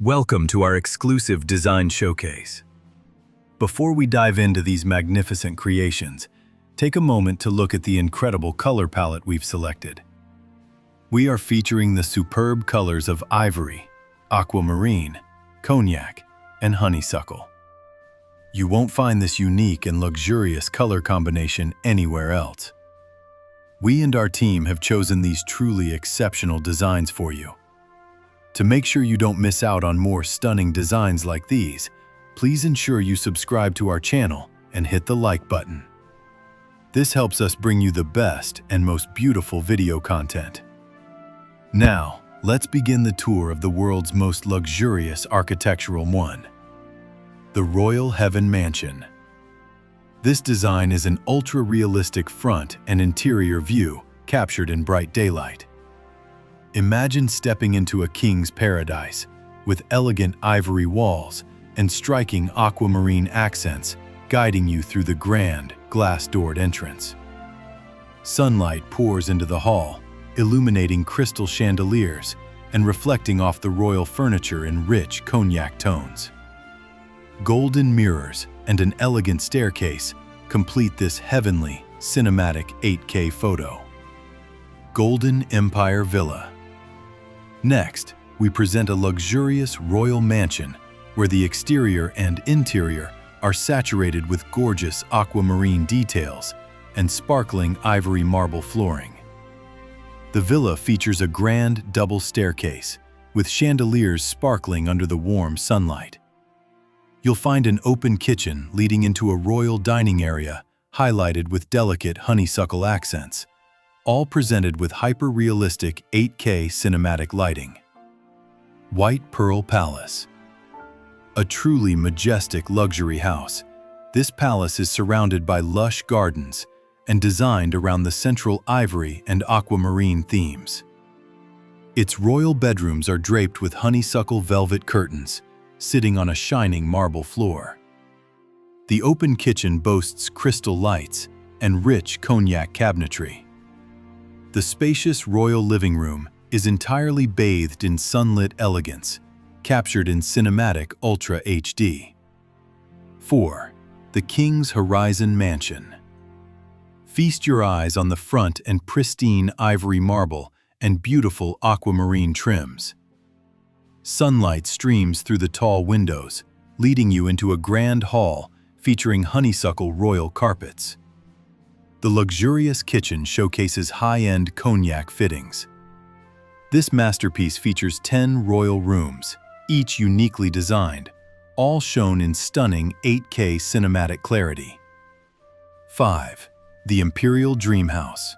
Welcome to our exclusive design showcase. Before we dive into these magnificent creations, take a moment to look at the incredible color palette we've selected. We are featuring the superb colors of Ivory, Aquamarine, Cognac, and Honeysuckle. You won't find this unique and luxurious color combination anywhere else. We and our team have chosen these truly exceptional designs for you. To make sure you don't miss out on more stunning designs like these, please ensure you subscribe to our channel and hit the like button. This helps us bring you the best and most beautiful video content. Now, let's begin the tour of the world's most luxurious architectural one, the Royal Heaven Mansion. This design is an ultra-realistic front and interior view captured in bright daylight. Imagine stepping into a king's paradise with elegant ivory walls and striking aquamarine accents guiding you through the grand, glass-doored entrance. Sunlight pours into the hall, illuminating crystal chandeliers and reflecting off the royal furniture in rich cognac tones. Golden mirrors and an elegant staircase complete this heavenly, cinematic 8K photo. Golden Empire Villa. Next, we present a luxurious royal mansion where the exterior and interior are saturated with gorgeous aquamarine details and sparkling ivory marble flooring. The villa features a grand double staircase with chandeliers sparkling under the warm sunlight. You'll find an open kitchen leading into a royal dining area highlighted with delicate honeysuckle accents, all presented with hyper-realistic 8K cinematic lighting. White Pearl Palace. A truly majestic luxury house, this palace is surrounded by lush gardens and designed around the central ivory and aquamarine themes. Its royal bedrooms are draped with honeysuckle velvet curtains, sitting on a shining marble floor. The open kitchen boasts crystal lights and rich cognac cabinetry. The spacious royal living room is entirely bathed in sunlit elegance, captured in cinematic Ultra HD. 4. The King's Horizon Mansion. Feast your eyes on the front and pristine ivory marble and beautiful aquamarine trims. Sunlight streams through the tall windows, leading you into a grand hall featuring honeysuckle royal carpets. The luxurious kitchen showcases high-end cognac fittings. This masterpiece features 10 royal rooms, each uniquely designed, all shown in stunning 8K cinematic clarity. 5. The Imperial Dream House.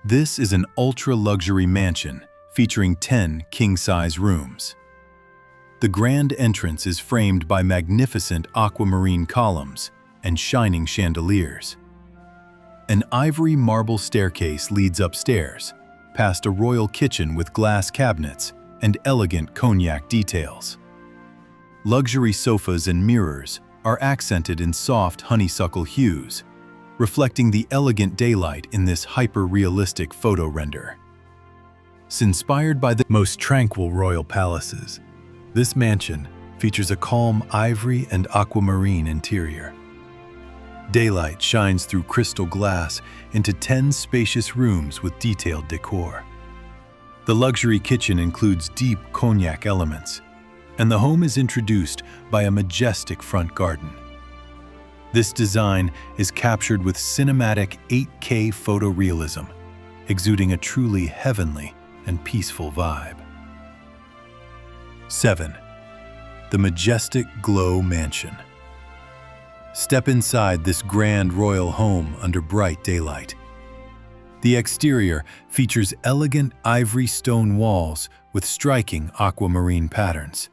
This is an ultra-luxury mansion featuring 10 king-size rooms. The grand entrance is framed by magnificent aquamarine columns and shining chandeliers. An ivory marble staircase leads upstairs, past a royal kitchen with glass cabinets and elegant cognac details. Luxury sofas and mirrors are accented in soft honeysuckle hues, reflecting the elegant daylight in this hyper-realistic photo render. Inspired by the most tranquil royal palaces, this mansion features a calm ivory and aquamarine interior. Daylight shines through crystal glass into 10 spacious rooms with detailed decor. The luxury kitchen includes deep cognac elements, and the home is introduced by a majestic front garden. This design is captured with cinematic 8K photorealism, exuding a truly heavenly and peaceful vibe. 7. The Majestic Glow Mansion. Step inside this grand royal home under bright daylight. The exterior features elegant ivory stone walls with striking aquamarine patterns.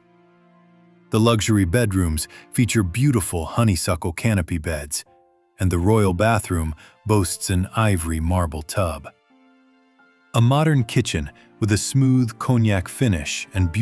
The luxury bedrooms feature beautiful honeysuckle canopy beds, and the royal bathroom boasts an ivory marble tub. A modern kitchen with a smooth cognac finish and beautiful